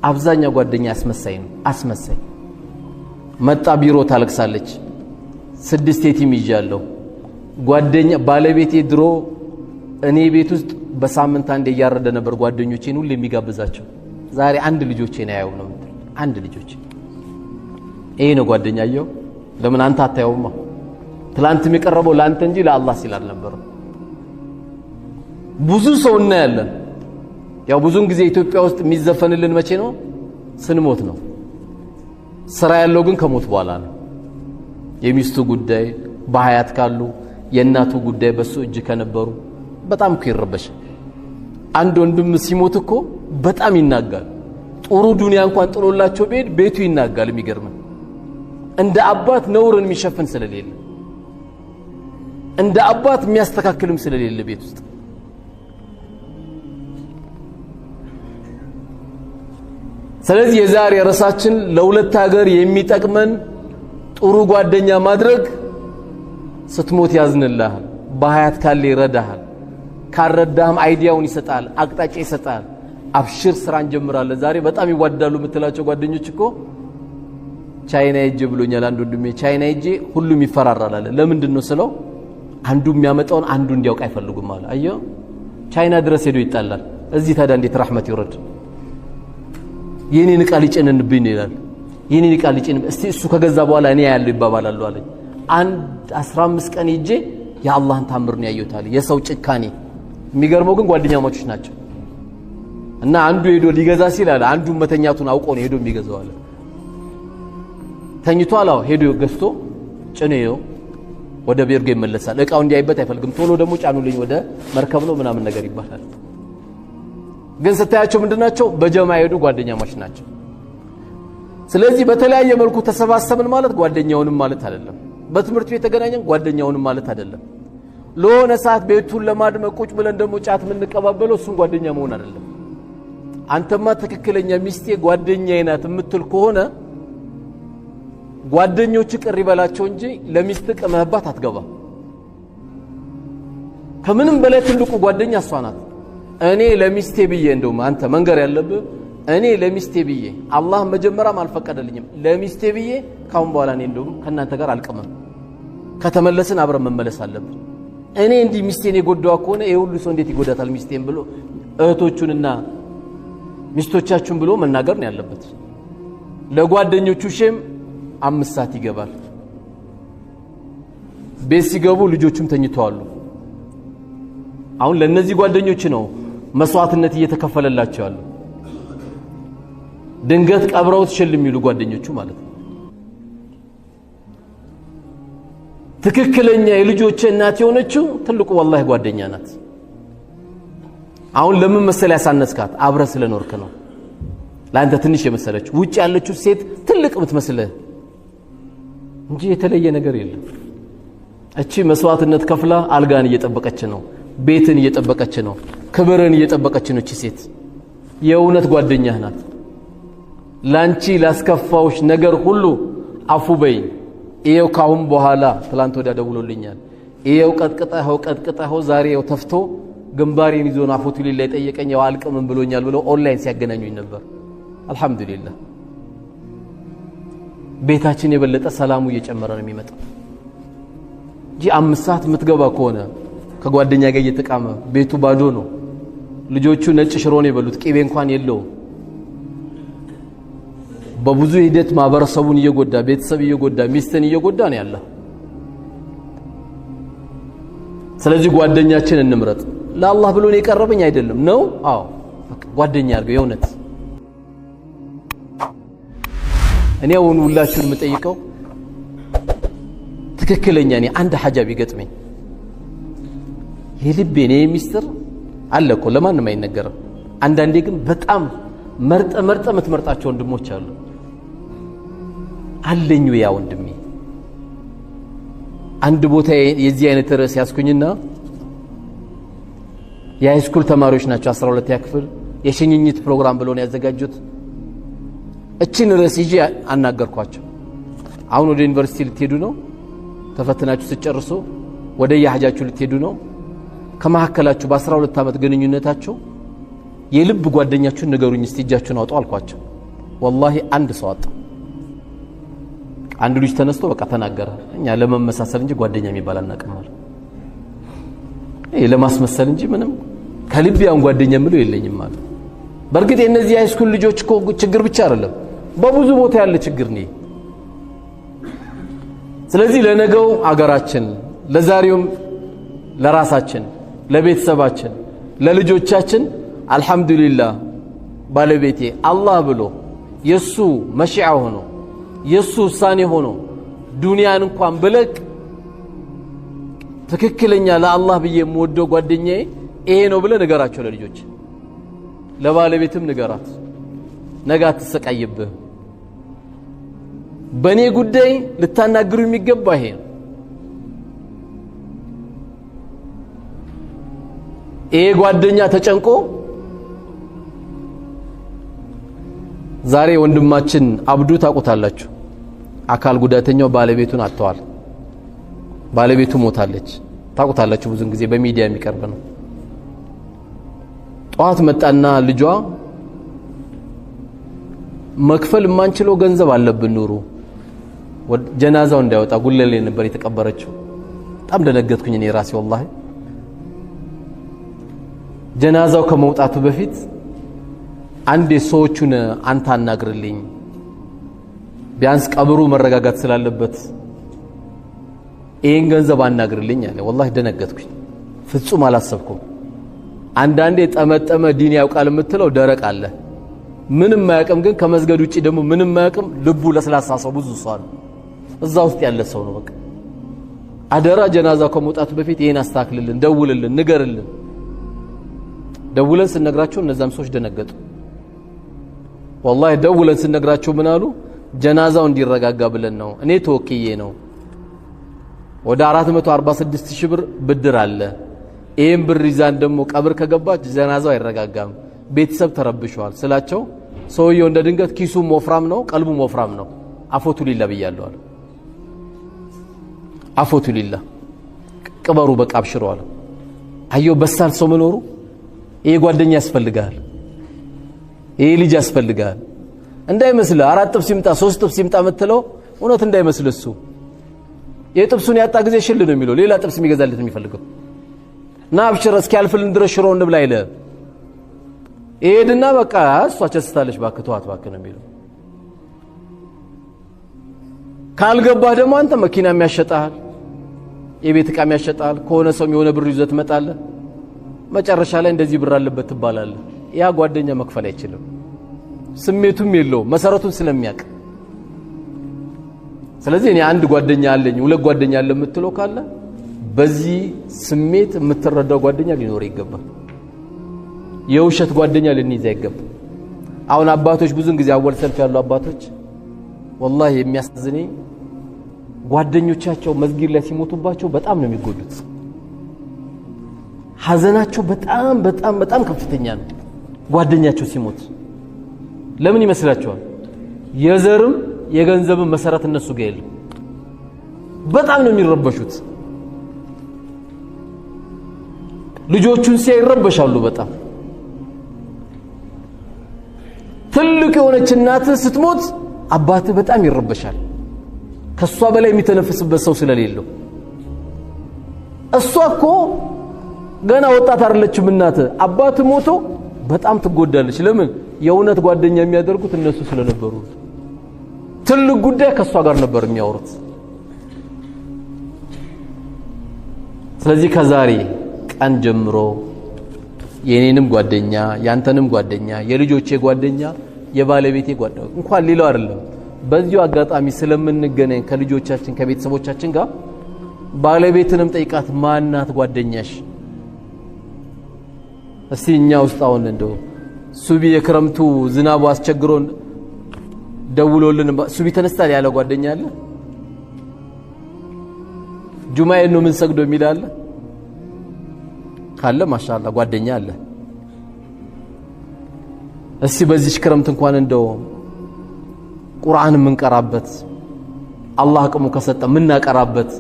አብዛኛው ጓደኛ አስመሳይ ነው አስመሳይ መጣ ቢሮ ታለቅሳለች 6 የቲም ይዣለሁ ጓደኛ ባለቤቴ ድሮ እኔ ቤት ውስጥ በሳምንት አንዴ ያረደ ነበር ጓደኞቼን ሁሉ የሚጋብዛቸው ዛሬ አንድ ልጆቼን ያየው ነው አንድ ልጆቼ ይሄ ነው ጓደኛየው ለምን አንተ አታየውማ ትላንት የሚቀርበው ላንተ እንጂ ለአላህ ሲል አልነበረም ብዙ ሰው እናያለን ያው ብዙን ጊዜ ኢትዮጵያ ውስጥ የሚዘፈንልን መቼ ነው ስንሞት ነው ስራ ያለው ግን ከሞት በኋላ ነው የሚስቱ ጉዳይ በሐያት ካሉ የእናቱ ጉዳይ በሱ እጅ ከነበሩ በጣም ይረበሽ አንድ ወንድም ሲሞት እኮ በጣም ይናጋል ጥሩ ዱንያ እንኳን ጥሎላቸው ቤቱ ይናጋል የሚገርም እንደ አባት ነውርን የሚሸፍን ስለሌለ እንደ አባት የሚያስተካክልም ስለሌለ ቤት ውስጥ ስለዚህ የዛሬ ራሳችን ለሁለት ሀገር የሚጠቅመን ጥሩ ጓደኛ ማድረግ ስትሞት ያዝንልሃል በሐያት ካለ ይረዳሃል ካረዳህም አይዲያውን ይሰጣል አቅጣጫ ይሰጣል አብሽር ስራ እንጀምራለን ዛሬ በጣም ይዋደዳሉ የምትላቸው ጓደኞች እኮ ቻይና ሄጄ ብሎኛል አንዱ ወንድሜ ቻይና ሄጄ ሁሉም ይፈራራላል ለምንድን ነው ስለው አንዱ የሚያመጣውን አንዱ እንዲያውቅ አይፈልጉም አለ አየሁ ቻይና ድረስ ሄዶ ይጣላል እዚህ ታዲያ እንዴት ረህመት ይወርድ የኔን ቃል ይጨነንብኝ ይላል የኔን ቃል ይጨነን እስቲ እሱ ከገዛ በኋላ እኔ ያለው ይባባላሉ አለኝ አንድ 15 ቀን ሄጄ የአላህን ታምር ነው ያየሁታል የሰው ጭካኔ የሚገርመው ግን ጓደኛሞች ናቸው እና አንዱ ሄዶ ሊገዛ ሲል አለ አንዱ መተኛቱን አውቆ ነው ሄዶ የሚገዛው አለ ተኝቷል አው ሄዶ ገዝቶ ጭኔው ወደ ቤርጎ ይመለሳል እቃው እንዲያይበት አይፈልግም ቶሎ ደግሞ ጫኑልኝ ወደ መርከብ ነው ምናምን ነገር ይባላል ግን ስታያቸው ምንድናቸው በጀማ ሄዱ ጓደኛሞች ናቸው ስለዚህ በተለያየ መልኩ ተሰባሰብን ማለት ጓደኛውንም ማለት አይደለም በትምህርት ቤት ተገናኘን ጓደኛውንም ማለት አይደለም ለሆነ ሰዓት ቤቱን ለማድመቅ ቁጭ ብለን ደግሞ ጫት ምን እንቀባበለው እሱን ጓደኛ መሆን አይደለም አንተማ ትክክለኛ ሚስቴ ጓደኛዬ ናት የምትል ከሆነ ጓደኞች ቅር ይበላቸው እንጂ ለሚስት ቀመህባት አትገባ ከምንም በላይ ትልቁ ጓደኛ እሷ ናት እኔ ለሚስቴ ብዬ እንደውም አንተ መንገር ያለብህ እኔ ለሚስቴ ብዬ አላህ መጀመሪያም አልፈቀደልኝም ለሚስቴ ብዬ ካሁን በኋላ እኔ እንደውም ከናንተ ጋር አልቀመም ከተመለስን አብረን መመለስ አለብን እኔ እንዲህ ሚስቴን የጎዳዋ ከሆነ ይሄ ሁሉ ሰው እንዴት ይጎዳታል ሚስቴን ብሎ እህቶቹንና ሚስቶቻችሁን ብሎ መናገር ነው ያለበት ለጓደኞቹ ሼም 5 ሰዓት ይገባል ቤት ሲገቡ ልጆቹም ተኝተዋሉ አሁን ለነዚህ ጓደኞች ነው መስዋዕትነት እየተከፈለላቸው ያለው ድንገት ቀብረውት ሸልም ይሉ ጓደኞቹ ማለት ነው ትክክለኛ የልጆች እናት የሆነችው ትልቁ ወላሂ ጓደኛ ናት አሁን ለምን መሰለ ያሳነስካት አብረ ስለኖርክ ነው ላንተ ትንሽ የመሰለች ውጭ ያለችው ሴት ትልቅ ምትመስልህ እንጂ የተለየ ነገር የለም እቺ መስዋዕትነት ከፍላ አልጋን እየጠበቀች ነው ቤትን እየጠበቀች ነው ክብርን እየጠበቀች ነው እቺ ሴት የእውነት ጓደኛህ ናት ላንቺ ላስከፋውሽ ነገር ሁሉ አፉ በይ ይሄው ካሁን በኋላ ትላንት ወዲያ ደውሎልኛል ይሄው ቀጥቅጣው ዛሬው ተፍቶ ግንባሬን ይዞ አፉቱ ሊላይ ጠየቀኝ ያው አልቀምን ብሎኛል ብሎ ኦንላይን ሲያገናኙኝ ነበር አልহামዱሊላህ ቤታችን የበለጠ ሰላሙ እየጨመረ ነው የሚመጣው ጂ 5 ሰዓት ምትገባ ከሆነ ከጓደኛ ጋር እየተቃመ ቤቱ ባዶ ነው ልጆቹ ነጭ ሽሮ ነው የበሉት ቂቤ እንኳን የለው በብዙ ሂደት ማበረሰቡን እየጎዳ ቤተሰብ እየጎዳ ሚስትን እየጎዳ ነው ያለው ስለዚህ ጓደኛችን እንምረጥ ለአላህ ብሎ ነው የቀረበኝ አይደለም ነው አዎ ጓደኛ አድርገው የእውነት እኔ አሁን ሁላችሁን መጠይቀው ትክክለኛ ነኝ አንድ ሐጃ ቢገጥመኝ የልቤኔ ሚስጥር አለኮ ለማንም አይነገርም አንዳንዴ ግን በጣም መርጠ ምትመርጣቸው ወንድሞች አሉ አለኝ ያ ወንድሜ አንድ ቦታ የዚህ አይነት ርዕስ ያስኩኝና የሃይስኩል ተማሪዎች ናቸው 12 ያክፍል የሽኝኝት ፕሮግራም ብለው ነው ያዘጋጁት እቺን ርዕስ ይዤ አናገርኳቸው አሁን ወደ ዩኒቨርሲቲ ልትሄዱ ነው ተፈትናችሁ ሲጨርሱ ወደ ያህጃችሁ ልትሄዱ ነው ከመሐከላችሁ በ12 አመት ግንኙነታችሁ የልብ ጓደኛችሁን ንገሩኝ እስቲ እጃችሁን አውጡ አልኳቸው والله አንድ ሰው አጣ አንድ ልጅ ተነስቶ በቃ ተናገረ እኛ ለመመሳሰል እንጂ ጓደኛ የሚባል አናውቅም አለ ለማስመሰል እንጂ ምንም ከልብ ያን ጓደኛ ምለው የለኝም ማለት በርግጥ እነዚህ ሃይስኩል ልጆች እኮ ችግር ብቻ አይደለም በብዙ ቦታ ያለ ችግር ነው ስለዚህ ለነገው አገራችን ለዛሬውም ለራሳችን ለቤተሰባችን ለልጆቻችን አልহামዱሊላህ ባለቤቴ አላህ ብሎ የሱ መሽዓ ሆኖ የሱ ውሳኔ ሆኖ ዱንያን እንኳን ብለቅ ትክክለኛ ለአላህ ብዬ የምወደው ጓደኛዬ ይሄ ነው ብለ ንገራቸው ለልጆች ለባለቤትም ንገራት ነገ አትሰቃይብህ በኔ ጉዳይ ልታናግሩ የሚገባ ይሄ ጓደኛ ተጨንቆ ዛሬ ወንድማችን አብዱ ታቆታላችሁ አካል ጉዳተኛው ባለቤቱን አጥቷል ባለቤቱ ሞታለች ታቆታላችሁ ብዙን ጊዜ በሚዲያ የሚቀርብ ነው ጧት መጣና ልጇ መክፈል ማንችለው ገንዘብ አለብን ኑሩ ጀናዛው እንዳይወጣ ጉለሌ ነበር የተቀበረችው በጣም ደነገጥኩኝ እኔ ራሴ والله ጀናዛው ከመውጣቱ በፊት አንዴ ሰዎቹን አንተ አናግርልኝ ቢያንስ ቀብሩ መረጋጋት ስላለበት ይሄን ገንዘብ አናግርልኝ አለ والله ደነገጥኩኝ ፍጹም አላሰብኩም አንዳንዴ ጠመጠመ ዲን ያውቃል የምትለው ደረቅ አለ ምንም ማያቀም ግን ከመስገድ ውጪ ደግሞ ምንም ማያቀም ልቡ ለስላሳ ሰው ብዙ ሰው አለ እዛ ውስጥ ያለ ሰው ነው በቃ አደራ ጀናዛው ከመውጣቱ በፊት ይሄን አስተካክልልን ደውልልን ንገርልን ደውለን ስንነግራቸው እነዛም ሰዎች ደነገጡ والله ደውለን ስንነግራቸው ምን አሉ ጀናዛው እንዲረጋጋ ብለን ነው እኔ ተወክዬ ነው ወደ 446 ሺህ ብር ብድር አለ ይሄን ብር ይዛን ደግሞ ቀብር ከገባች ጀናዛው አይረጋጋም ቤተሰብ ተረብሸዋል ስላቸው ሰውየው እንደ ድንገት ኪሱ ወፍራም ነው ቀልቡ ወፍራም ነው አፎቱ ሊላ ብያለሁ አለ አፎቱ ሊላ ቅበሩ በቃ አብሽሯል አየው በሳል ሰው መኖሩ ይሄ ጓደኛ ያስፈልጋል ይሄ ልጅ ያስፈልጋል እንዳይመስል 4 ጥብስ ይምጣ 3 ጥብስ ይምጣ መተለው እውነት እንዳይመስል እሱ የጥብሱን ያጣ ጊዜ ሽል ነው የሚለው ሌላ ጥብስ የሚገዛለት የሚፈልገው ና አብሽር እስኪ ያልፍልን ድረስ ሽሮ እንብላ ይለ ይሄድና በቃ እሷ ቸስታለች ባክቷት ባክ ነው የሚለው ካልገባ ደግሞ አንተ መኪና የሚያሸጣል የቤት ዕቃ የሚያሸጣል ከሆነ ሰው የሆነ ብር ይዘት መጣለ መጨረሻ ላይ እንደዚህ ብር አለበት ትባላለ ያ ጓደኛ መክፈል አይችልም ስሜቱም የለው መሰረቱን ስለሚያቅ ስለዚህ እኔ አንድ ጓደኛ አለኝ ሁለት ጓደኛ አለ የምትለው ካለ በዚህ ስሜት የምትረዳው ጓደኛ ሊኖር ይገባል የውሸት ጓደኛ ልንይዝ አይገባም አሁን አባቶች ብዙን ጊዜ አወል ሰልፍ ያሉ አባቶች والله የሚያሳዝነኝ ጓደኞቻቸው መስጊድ ላይ ሲሞቱባቸው በጣም ነው የሚጎዱት ሐዘናቸው በጣም ከፍተኛ ነው ጓደኛቸው ሲሞት ለምን ይመስላችኋል የዘርም የገንዘብም መሰረት እነሱ ጋር የለም በጣም ነው የሚረበሹት ልጆቹን ሲያይረበሻሉ በጣም ትልቅ የሆነች እናት ስትሞት አባት በጣም ይረበሻል ከሷ በላይ የሚተነፍስበት ሰው ስለሌለው እሷ እኮ ገና ወጣት አይደለችም እናት አባት ሞቶ በጣም ትጎዳለች ለምን የእውነት ጓደኛ የሚያደርጉት እነሱ ስለነበሩ ትልቅ ጉዳይ ከሷ ጋር ነበር የሚያወሩት ስለዚህ ከዛሬ ቀን ጀምሮ የኔንም ጓደኛ ያንተንም ጓደኛ የልጆቼ ጓደኛ የባለቤቴ ጓደኛ እንኳን ሌላው አይደለም በዚሁ አጋጣሚ ስለምንገናኝ ከልጆቻችን ከቤተሰቦቻችን ጋር ባለቤትንም ጠይቃት ማናት ጓደኛሽ እስቲኛ ውስጥ አሁን እንደው ሱቢ የክረምቱ ዝናቡ አስቸግሮን ደውሎልን ሱቢ ተነስታል ያለ ጓደኛ አለ ጁማኤ ነው ምን ሰግዶ የሚላል ካለ ማሻአላ ጓደኛ አለ እስቲ በዚህ ክረምት እንኳን እንደው ቁርአን ምንቀራበት አላህ አቅሙ ከሰጠ ምናቀራበት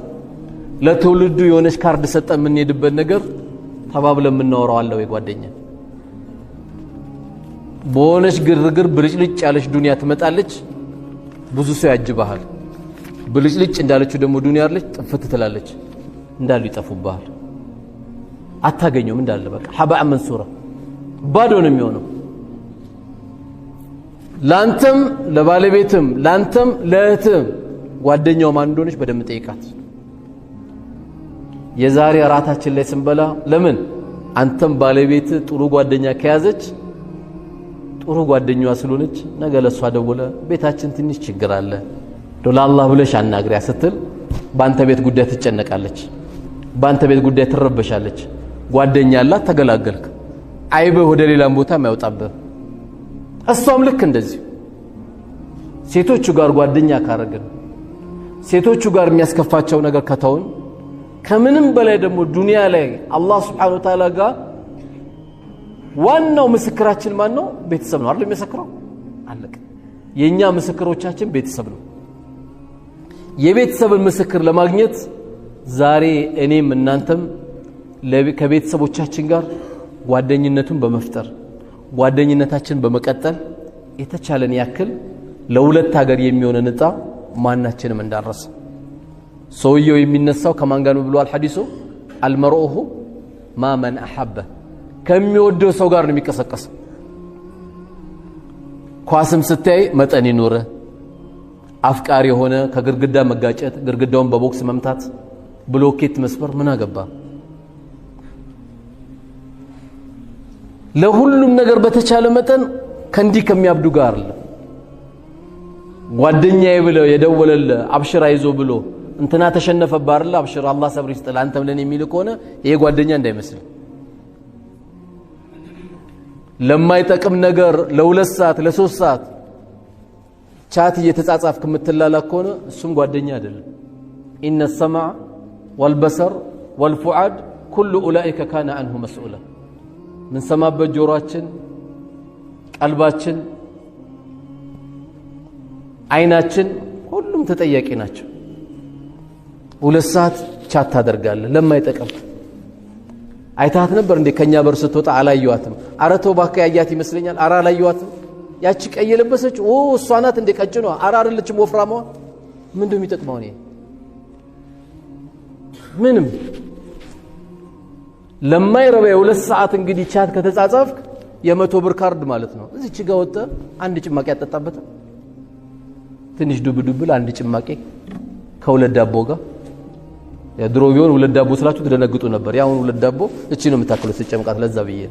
ለትውልዱ የሆነች ካርድ ሰጠ ምንሄድበት ነገር ተባብለ ምናወራው አለ ወይ ጓደኛ በሆነች ግርግር ብልጭልጭ ያለች ዱንያ ትመጣለች ብዙ ሰው ያጅባሃል ብልጭልጭ እንዳለችው ደግሞ ዱንያ አለች ጥፍት ትላለች እንዳሉ ይጠፉብሃል አታገኘውም እንዳለ በቃ ሐባእ መንሱራ ባዶ ነው የሚሆነው ላንተም ለባለቤትም ላንተም ለእህትም ጓደኛው ማን እንደሆነች በደም ጠይቃት የዛሬ አራታችን ላይ ስንበላ ለምን አንተም ባለቤት ጥሩ ጓደኛ ከያዘች ጥሩ ጓደኛዋ ስለሆነች ነገ ለሷ ደውለ ቤታችን ትንሽ ችግር አለ ለአላህ ብለሽ አናግሪያ ስትል ባንተ ቤት ጉዳይ ትጨነቃለች ባንተ ቤት ጉዳይ ትረበሻለች ጓደኛ አላት ተገላገልክ አይበ ወደ ሌላም ቦታ ማይወጣበት እሷም ልክ እንደዚህ ሴቶቹ ጋር ጓደኛ ካረገን ሴቶቹ ጋር የሚያስከፋቸው ነገር ከተውን ከምንም በላይ ደግሞ ዱንያ ላይ አላህ Subhanahu Wa Ta'ala ጋር ዋናው ምስክራችን ማን ነው ቤተሰብ ነው አይደል የሚመሰክረው አለቀ የኛ ምስክሮቻችን ቤተሰብ ነው የቤተሰብን ምስክር ለማግኘት ዛሬ እኔም እናንተም ከቤተሰቦቻችን ጋር ጓደኝነቱን በመፍጠር ጓደኝነታችን በመቀጠል የተቻለን ያክል ለሁለት ሀገር የሚሆነ ንጣ ማናችንም እንዳረሰ ሰውየው የሚነሳው ከማን ጋር ነው ብሏል ሐዲሱ አልመርኡሁ ማ መን አሐበ ከሚወደው ሰው ጋር ነው የሚቀሰቀሰው ኳስም ስታይ መጠን ይኖረ አፍቃሪ የሆነ ከግርግዳ መጋጨት ግርግዳውን በቦክስ መምታት ብሎኬት መስበር ምን አገባ ለሁሉም ነገር በተቻለ መጠን ከንዲ ከሚያብዱ ጋር አለ ጓደኛዬ ብለው የደወለለ አብሽራ ይዞ ብሎ እንትና ተሸነፈ ባርላ አብሽራ አላህ ሰብር ይስጥል አንተም ለኔ የሚል ከሆነ ይሄ ጓደኛ እንዳይመስል ለማይጠቅም ነገር ለሁለት ሰዓት ለሶስት ሰዓት ቻት እየተጻጻፍክ የምትላላክ ከሆነ እሱም ጓደኛ አይደለም ኢነ السمع والبصر والفؤاد كل اولئك كان عنه مسؤولا من ሰማበት ጆሮአችን ቀልባችን አይናችን ሁሉም ተጠያቂ ናቸው ሁለት ሰዓት ቻት ታደርጋለህ ለማይጠቅም አይታት ነበር እንዴ ከኛ በር ስትወጣ አላየዋትም አረተው ባካ ያያት ይመስለኛል አራ አላየዋትም ያቺ ቀይ የለበሰች እሷ ናት እንዴ ቀጭኗ አራ አይደለችም ወፍራሟ ምንድነው የሚጠቅመው ነው ምንም ለማይረባ የሁለት ሰዓት እንግዲህ ቻት ከተጻጻፍክ የ100 ብር ካርድ ማለት ነው እዚች ጋር ወጣ አንድ ጭማቂ ያጠጣበት ትንሽ ዱብዱብል አንድ ጭማቂ ከሁለት ዳቦ ጋር የድሮ ቢሆን ሁለት ዳቦ ስላችሁ ተደነግጡ ነበር ያውን ሁለት ዳቦ እቺ ነው የምታክለው ሲጨምቃት ለዛ ብዬ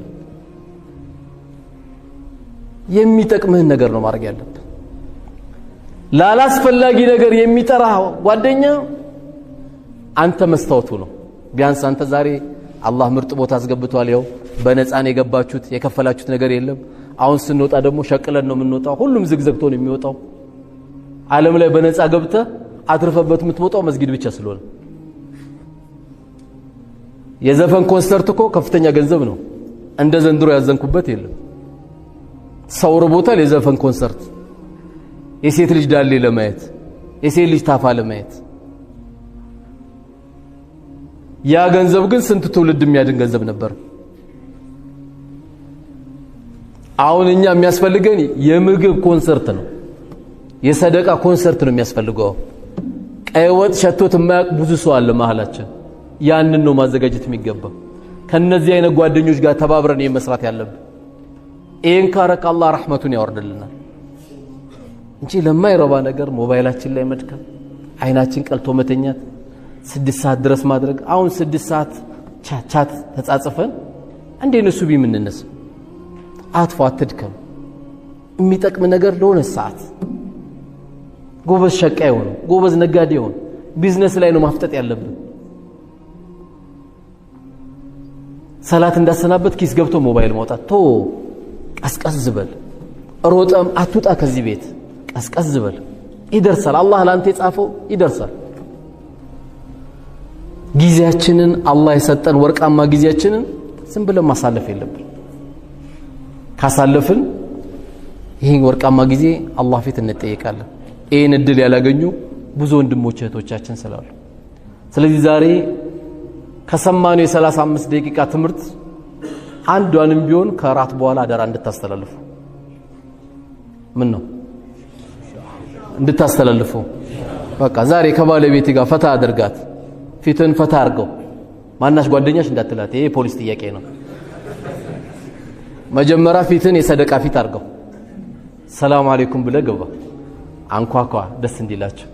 የሚጠቅምህን ነገር ነው ማድረግ ያለብህ ላላስፈላጊ ነገር የሚጠራ ጓደኛ አንተ መስታወቱ ነው ቢያንስ አንተ ዛሬ አላህ ምርጥ ቦታ አስገብቷል ያው በነፃን የገባችሁት የከፈላችሁት ነገር የለም አሁን ስንወጣ ደግሞ ሸቅለን ነው የምንወጣው ሁሉም ዝግዘግቶ ነው የሚወጣው ዓለም ላይ በነፃ ገብተ አትርፈበት የምትወጣው መስጊድ ብቻ ስለሆነ የዘፈን ኮንሰርት እኮ ከፍተኛ ገንዘብ ነው እንደ ዘንድሮ ያዘንኩበት የለም ሰው ርቦታል የዘፈን ኮንሰርት የሴት ልጅ ዳሌ ለማየት የሴት ልጅ ታፋ ለማየት ያ ገንዘብ ግን ስንት ትውልድ የሚያድን ገንዘብ ነበር አሁን እኛ የሚያስፈልገን የምግብ ኮንሰርት ነው የሰደቃ ኮንሰርት ነው የሚያስፈልገው ቀይ ወጥ ሸቶት የማያውቅ ብዙ ሰው አለ መሃላችን ያንን ነው ማዘጋጀት የሚገባው ከነዚህ አይነት ጓደኞች ጋር ተባብረን መስራት ያለብን ይሄን ካረክ አላህ ረህመቱን ያወርድልናል እንጂ ለማይረባ ነገር ሞባይላችን ላይ መድከም አይናችን ቀልቶ መተኛት 6 ሰዓት ድረስ ማድረግ አሁን 6 ሰዓት ቻት ተጻጽፈን እንዴ ነሱ ቢምንነስ አጥፎ አትድከም የሚጠቅም ነገር ለሆነ ሰዓት ጎበዝ ሸቃይ ሆኖ ጎበዝ ነጋዴ ሆኖ ቢዝነስ ላይ ነው ማፍጠጥ ያለብን ሰላት እንዳሰናበት ኪስ ገብቶ ሞባይል ማውጣት ቶ ቀስቀስ ዝበል ሮጠም አትውጣ ከዚህ ቤት ቀስቀስ ዝበል ይደርሳል አላህ ላንተ የጻፈው ይደርሳል ጊዜያችንን አላህ የሰጠን ወርቃማ ጊዜያችንን ዝም ብለን ማሳለፍ የለብን ካሳለፍን ይሄን ወርቃማ ጊዜ አላህ ፊት እንጠየቃለን ይሄን እድል ያላገኙ ብዙ ወንድሞች እህቶቻችን ስላሉ ስለዚህ ዛሬ ከሰማኑ የ35 ደቂቃ ትምህርት አንዷንም ቢሆን ከራት በኋላ አደራ እንድታስተላልፉ ምን ነው እንድታስተላልፈው በቃ ዛሬ ከባለቤት ጋር ፈታ አድርጋት ፊትን ፈታ አርገው ማናሽ ጓደኛሽ እንዳትላት ይሄ ፖሊስ ጥያቄ ነው መጀመሪያ ፊትን የሰደቃ ፊት አርገው ሰላም አለይኩም ብለ ገባ አንኳኳ ደስ እንዲላችሁ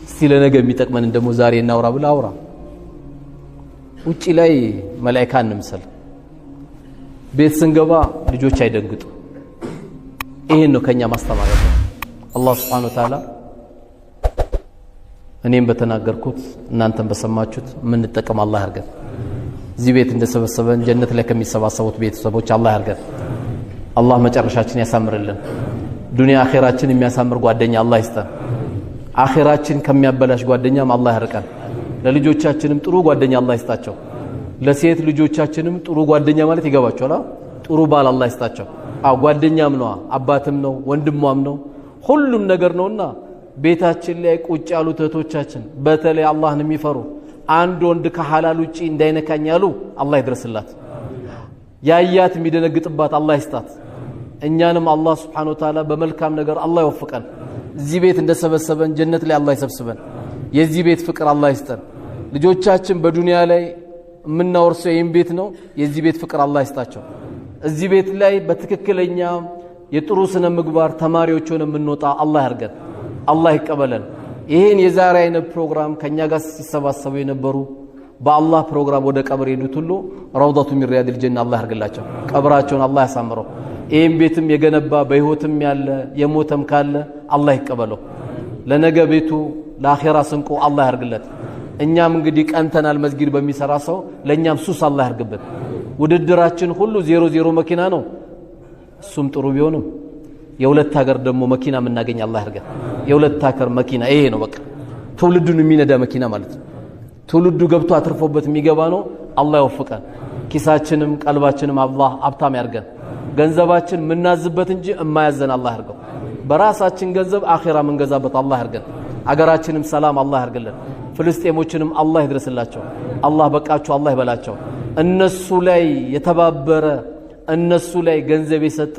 እስቲ ለነገ የሚጠቅመን እንደሞ ዛሬ እናውራ ብለ አውራ ውጪ ላይ መላእክት እንምሰል ቤት ስንገባ ልጆች አይደንግጡ ይሄን ነው ከኛ ማስተማሪያ አላህ Subhanahu Wa Ta'ala እኔም በተናገርኩት እናንተም በሰማችሁት ምን ተጠቀም አላህ ያርገን እዚህ ቤት እንደሰበሰበን ጀነት ላይ ከሚሰባሰቡት ቤተሰቦች አላህ ያርገን አላህ መጨረሻችን ያሳምርልን ዱንያ አኺራችን የሚያሳምር ጓደኛ አላህ ይስጠን አኺራችን ከሚያበላሽ ጓደኛም አላህ ያርቀን ለልጆቻችንም ጥሩ ጓደኛ አላህ ይስጣቸው ለሴት ልጆቻችንም ጥሩ ጓደኛ ማለት ይገባቸዋል ጥሩ ባል አላህ ይስጣቸው ጓደኛም ነው አባትም ነው ወንድሟም ነው ሁሉም ነገር ነውና ቤታችን ላይ ቁጭ ያሉት እህቶቻችን በተለይ አላህን የሚፈሩ አንድ ወንድ ከሐላል ውጪ እንዳይነካኝ ያሉ አላህ ይድረስላት ያያት የሚደነግጥባት አላህ ይስጣት እኛንም አላህ Subhanahu Wa Ta'ala በመልካም ነገር አላህ ይወፍቀን እዚህ ቤት እንደሰበሰበን ጀነት ላይ አላህ ይሰብስበን የዚህ ቤት ፍቅር አላህ ይስጠን ልጆቻችን በዱንያ ላይ ምናወርሰው ይሄን ቤት ነው የዚህ ቤት ፍቅር አላህ ይስጣቸው እዚህ ቤት ላይ በትክክለኛ የጥሩ ስነ ምግባር ተማሪዎች ሆነን ምንወጣ አላህ ያርገን አላህ ይቀበለን ይሄን የዛሬ አይነት ፕሮግራም ከኛ ጋር ሲሰባሰቡ የነበሩ በአላህ ፕሮግራም ወደ ቀብር ሄዱት ሁሉ ረውዳቱ ሚን ሪያዲል ጀና አላህ ያርግላቸው ቀብራቸውን አላህ ያሳምረው ይሄን ቤትም የገነባ በህይወትም ያለ የሞተም ካለ አላህ ይቀበለው ለነገ ቤቱ ለአኺራ ስንቆ አላህ ያርግለት እኛም እንግዲህ ቀንተናል መስጊድ በሚሰራ ሰው ለኛም ሱስ አላህ ያርግበት ውድድራችን ሁሉ 00 መኪና ነው እሱም ጥሩ ቢሆንም የሁለት ሀገር ደግሞ መኪና ምናገኝ አላህ ያርገን የሁለት ሀገር መኪና ይሄ ነው በቃ ትውልዱን የሚነዳ መኪና ማለት ነው ትውልዱ ገብቶ አትርፎበት የሚገባ ነው አላህ ይወፍቀን ኪሳችንም ቀልባችንም አላህ አብታም ያርገን ገንዘባችን ምናዝበት እንጂ እማያዘን አላህ ያርገው በራሳችን ገንዘብ አኺራ ምንገዛበት አላህ ያርገን አገራችንም ሰላም አላህ ያርግልን ፍልስጤሞችንም አላህ ይድረስላቸው አላህ በቃቸው አላህ ይበላቸው እነሱ ላይ የተባበረ እነሱ ላይ ገንዘብ የሰጠ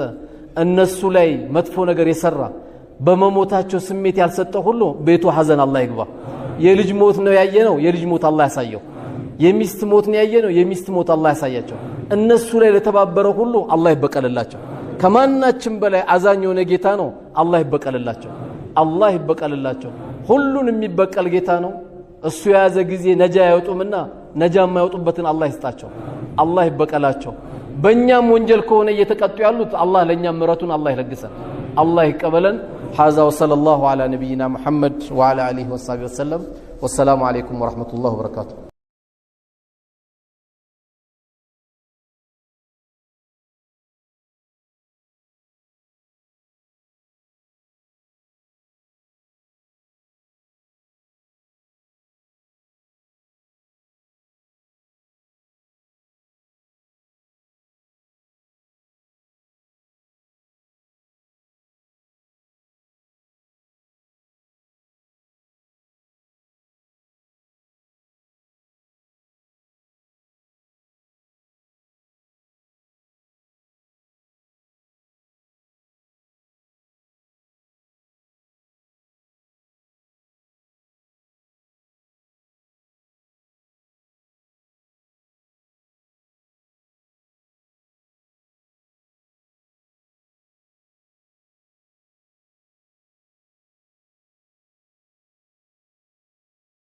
እነሱ ላይ መጥፎ ነገር የሰራ በመሞታቸው ስሜት ያልሰጠ ሁሉ ቤቱ ሐዘን አላህ ይግባ የልጅ ሞት ነው ያየነው የልጅ ሞት አላህ ያሳየው የሚስት ሞት ነው ያየነው የሚስት ሞት አላህ ያሳያቸው እነሱ ላይ ለተባበረ ሁሉ አላህ ይበቀልላቸው ከማናችን በላይ አዛኝ የሆነ ጌታ ነው አላህ ይበቀልላቸው አላህ ይበቀልላቸው ሁሉን የሚበቀል ጌታ ነው እሱ የያዘ ጊዜ ነጃ ያወጡምና ነጃ የማይወጡበትን አላህ ይስጣቸው አላህ ይበቀላቸው በእኛም ወንጀል ከሆነ እየተቀጡ ያሉት አላህ ለኛም ምሕረቱን አላህ ይለግሰን አላህ ይቀበለን هذا وصلى الله على نبينا محمد وعلى آله وصحبه وسلم والسلام عليكم ورحمة الله وبركاته